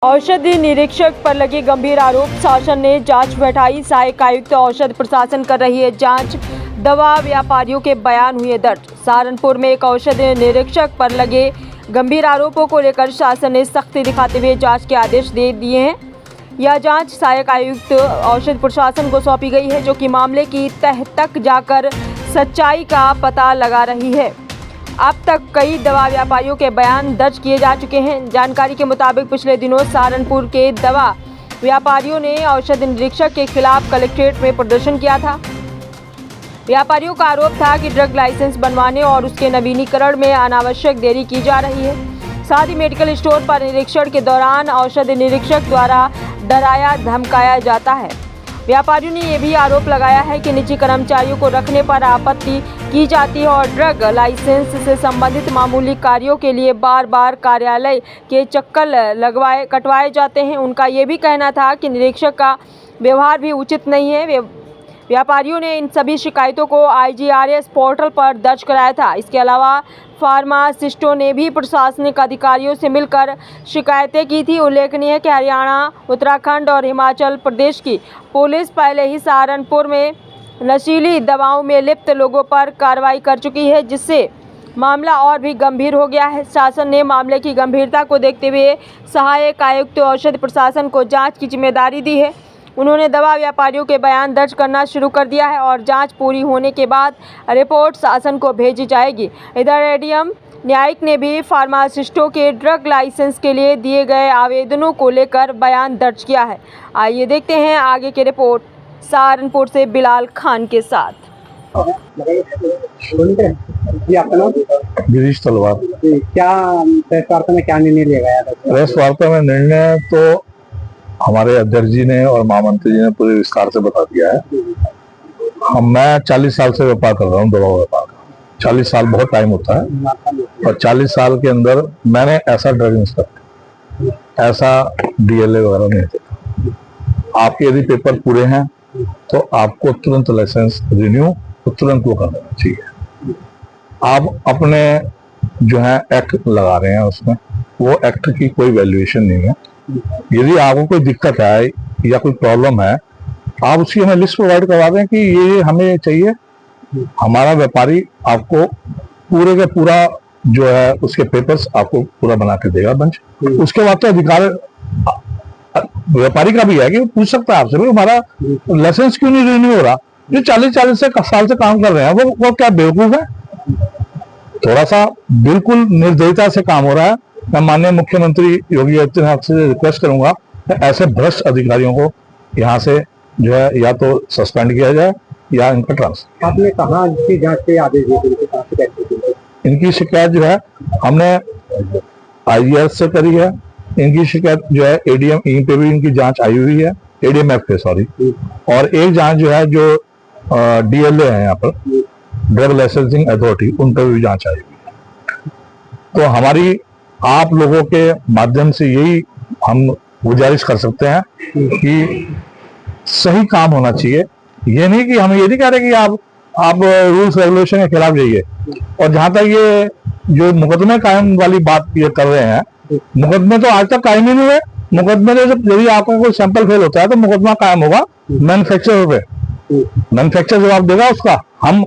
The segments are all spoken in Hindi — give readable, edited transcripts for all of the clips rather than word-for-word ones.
औषधि निरीक्षक पर लगे गंभीर आरोप, शासन ने जांच बैठाई। सहायक आयुक्त औषध प्रशासन कर रही है जांच, दवा व्यापारियों के बयान हुए दर्ज। सहारनपुर में एक औषधि निरीक्षक पर लगे गंभीर आरोपों को लेकर शासन ने सख्ती दिखाते हुए जांच के आदेश दे दिए हैं। यह जांच सहायक आयुक्त औषध प्रशासन को सौंपी गई है, जो कि मामले की तह तक जाकर सच्चाई का पता लगा रही है। अब तक कई दवा व्यापारियों के बयान दर्ज किए जा चुके हैं। जानकारी के मुताबिक पिछले दिनों सहारनपुर के दवा व्यापारियों ने औषधि निरीक्षक के खिलाफ कलेक्ट्रेट में प्रदर्शन किया था। व्यापारियों का आरोप था कि ड्रग लाइसेंस बनवाने और उसके नवीनीकरण में अनावश्यक देरी की जा रही है। साथ ही मेडिकल स्टोर पर निरीक्षण के दौरान औषधि निरीक्षक द्वारा डराया धमकाया जाता है। व्यापारियों ने यह भी आरोप लगाया है कि निजी कर्मचारियों को रखने पर आपत्ति की जाती है और ड्रग लाइसेंस से संबंधित मामूली कार्यों के लिए बार बार कार्यालय के चक्कर कटवाए जाते हैं। उनका ये भी कहना था कि निरीक्षक का व्यवहार भी उचित नहीं है। व्यापारियों ने इन सभी शिकायतों को IGRS पोर्टल पर दर्ज कराया था। इसके अलावा फार्मासिस्टों ने भी प्रशासनिक अधिकारियों से मिलकर शिकायतें की थी। उल्लेखनीय है कि हरियाणा, उत्तराखंड और हिमाचल प्रदेश की पुलिस पहले ही सहारनपुर में नशीली दवाओं में लिप्त लोगों पर कार्रवाई कर चुकी है, जिससे मामला और भी गंभीर हो गया है। शासन ने मामले की गंभीरता को देखते हुए सहायक आयुक्त औषध प्रशासन को जांच की जिम्मेदारी दी है। उन्होंने दवा व्यापारियों के बयान दर्ज करना शुरू कर दिया है और जांच पूरी होने के बाद रिपोर्ट शासन को भेजी जाएगी। इधर एडीएम न्यायिक ने भी फार्मासिस्टों के ड्रग लाइसेंस के लिए दिए गए आवेदनों को लेकर बयान दर्ज किया है। आइए देखते हैं आगे की रिपोर्ट सहारनपुर से बिलाल खान के साथ। जी, आपका नाम? गिरीश तलवार। क्या प्रेस वार्ता में क्या निर्णय लिया गया था? प्रेस वार्ता में निर्णय तो हमारे अध्यक्ष जी ने और महामंत्री जी ने पूरे विस्तार से बता दिया है। मैं 40 साल से व्यापार कर रहा हूँ, दवा व्यापार। 40 साल बहुत टाइम होता है और 40 साल के अंदर मैंने ऐसा ड्रग इंस्पेक्टर, ऐसा DLA वगैरह नहीं देखा। आपके यदि पेपर पूरे हैं तो आपको तुरंत लाइसेंस रिन्यू तुरंत वो कर देना चाहिए। आप अपने जो है एक्ट लगा रहे हैं, उसमें वो एक्ट की कोई वैल्यूएशन नहीं है। यदि आपको कोई दिक्कत है या कोई प्रॉब्लम है, आप उसकी हमें लिस्ट प्रोवाइड करवा दें कि ये हमें चाहिए। हमारा व्यापारी आपको पूरे का पूरा जो है उसके पेपर्स आपको पूरा बना के देगा बंच। उसके बाद तो अधिकार व्यापारी का भी है कि वो पूछ सकता है आपसे, भाई हमारा लाइसेंस क्यों नहीं रिन्यू हो रहा। जो 40 साल से काम कर रहे हैं वो क्या बेवकूफ है? थोड़ा सा बिल्कुल निर्दयता से काम हो रहा है। मैं माननीय मुख्यमंत्री योगी आदित्यनाथ से रिक्वेस्ट करूंगा कि ऐसे भ्रष्ट अधिकारियों को यहाँ से जो है या तो सस्पेंड किया जाए या इनका ट्रांसफर। आपने कहा इसकी जांच के आदेश दिए? इनकी शिकायत जो है हमने IGRS से करी है। इनकी शिकायत जो है ADM पे भी इनकी जांच आई हुई है, ADMF पे सॉरी। और एक जांच जो है जो DLA है यहाँ पर, ड्रग लाइसेंसिंग अथॉरिटी, उन पर भी जांच आई हुई है। तो हमारी आप लोगों के माध्यम से यही हम गुजारिश कर सकते हैं कि सही काम होना चाहिए। ये नहीं कि हम ये नहीं कह रहे कि आप रूल्स रेगुलेशन के खिलाफ जाइए। और जहां तक ये जो मुकदमे कायम वाली बात ये कर रहे हैं, मुकदमे तो आज तक कायम ही नहीं हुए। मुकदमे तो यदि आपका कोई सैंपल फेल होता है तो मुकदमा कायम होगा मैन्युफैक्चरर पे। मैन्युफैक्चर जवाब देगा उसका। हम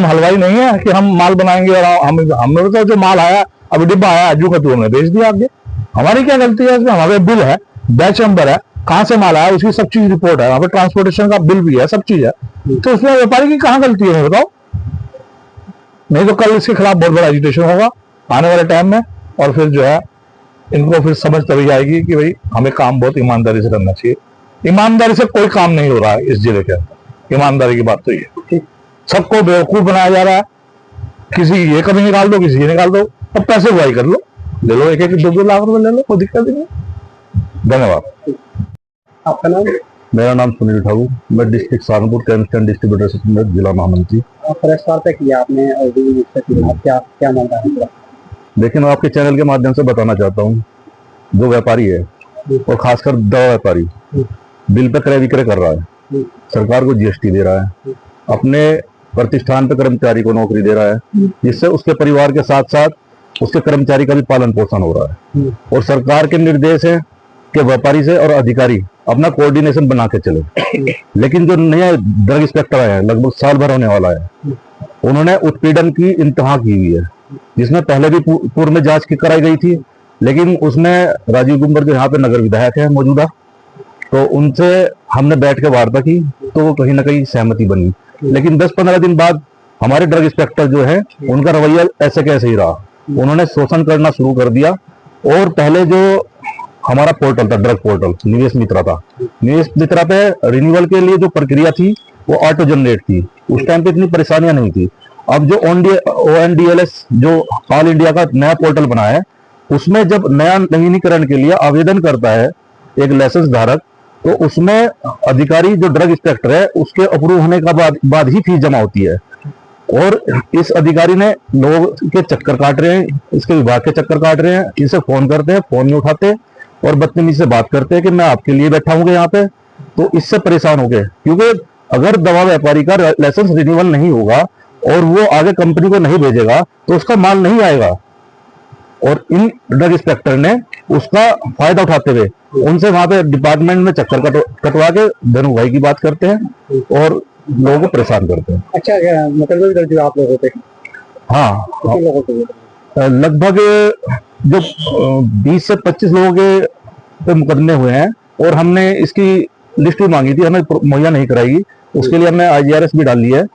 हलवाई नहीं है कि हम माल बनाएंगे और हमें तो जो माल आया, अभी डिब्बा आया अज्जू का, तो हमने बेच दिया आगे। हमारी क्या गलती है इसमें? हमारे बिल है, बैच नंबर है, कहाँ से माल आया उसकी सब चीज रिपोर्ट है, वहां पे ट्रांसपोर्टेशन का बिल भी है, सब चीज है। तो उसमें व्यापारी की कहाँ गलती है बताओ? नहीं तो कल इसके खिलाफ बहुत बड़ा एजिटेशन होगा आने वाले टाइम में। और फिर जो है इनको फिर समझ तभी आएगी कि भाई हमें काम बहुत ईमानदारी से करना चाहिए। ईमानदारी से कोई काम नहीं हो रहा है इस जिले के अंदर। ईमानदारी की बात तो ये, सबको बेवकूफ बनाया जा रहा है। किसी ये कभी निकाल दो, किसी ये निकाल दो, अब पैसे बुआई कर लो, ले लो 1-1 2-2 लाख रुपए ले लो, कोई दिक्कत नहीं। धन्यवाद। आपका नाम? मेरा नाम सुनील ठाकुर, मैं डिस्ट्रिक्ट सहारनपुर कैंप डिस्ट्रीब्यूटर जिला महामंत्री। प्रेस वार्ता किया आपने और क्या मामला है? लेकिन मैं आपके चैनल के माध्यम से बताना चाहता हूँ, जो व्यापारी है और खासकर दवा व्यापारी बिल पे क्रय विक्रय कर रहा है, सरकार को GST दे रहा है, अपने प्रतिष्ठान पे कर्मचारी को नौकरी दे रहा है, जिससे उसके परिवार के साथ साथ उसके कर्मचारी का भी पालन पोषण हो रहा है। और सरकार के निर्देश है कि व्यापारी से और अधिकारी अपना कोऑर्डिनेशन बना के चले। लेकिन जो नया ड्रग इंस्पेक्टर आया है, लगभग साल भर होने वाला है, उन्होंने उत्पीड़न की इंतहा की हुई है, जिसमें पहले भी पूर्व में जांच की कराई गई थी, लेकिन उसमें राजीव गुंबर जो यहाँ पे नगर विधायक है मौजूदा, तो उनसे हमने बैठ के वार्ता की, तो वो कहीं ना कहीं सहमति बनी। लेकिन 10-15 दिन बाद हमारे ड्रग इंस्पेक्टर जो है उनका रवैया ऐसे कैसे ही रहा, उन्होंने शोषण करना शुरू कर दिया। और पहले जो हमारा पोर्टल था, ड्रग पोर्टल निवेश मित्रा था, निवेश मित्रा पे रिन्यूअल के लिए जो प्रक्रिया थी वो ऑटो जनरेट थी, उस टाइम पे इतनी परेशानियां नहीं थी। अब जो ONDLS जो ऑल इंडिया का नया पोर्टल बना है, उसमें जब नया नवीनीकरण के लिए आवेदन करता है एक लाइसेंस धारक, तो उसमें अधिकारी जो ड्रग इंस्पेक्टर है उसके अप्रूव होने का बाद ही फीस जमा होती है। और इस अधिकारी ने लोग के चक्कर काट रहे हैं, इसके विभाग के चक्कर काट रहे हैं, इसे फोन करते हैं, फोन नहीं उठाते और बदतमीजी से बात करते हैं कि मैं आपके लिए बैठा हूँ यहाँ पे। तो इससे परेशान हो गए, क्योंकि अगर दवा व्यापारी का लाइसेंस रिन्यूअल नहीं होगा और वो आगे कंपनी को नहीं भेजेगा तो उसका माल नहीं आएगा। और इन ड्रग इंस्पेक्टर ने उसका फायदा उठाते हुए उनसे वहां पे डिपार्टमेंट में चक्कर कटवा के धनु भाई की बात करते हैं और लोगों को परेशान करते हैं। अच्छा, क्या मतलब दर्ज हुआ आप लोगों पे? हाँ, कितने लोगों पे? लगभग जो 20 से 25 लोगों के पे मुकदमे हुए हैं, और हमने इसकी लिस्ट भी मांगी थी, हमें मुहैया नहीं कराई। उसके लिए हमने IGRS भी डाली है।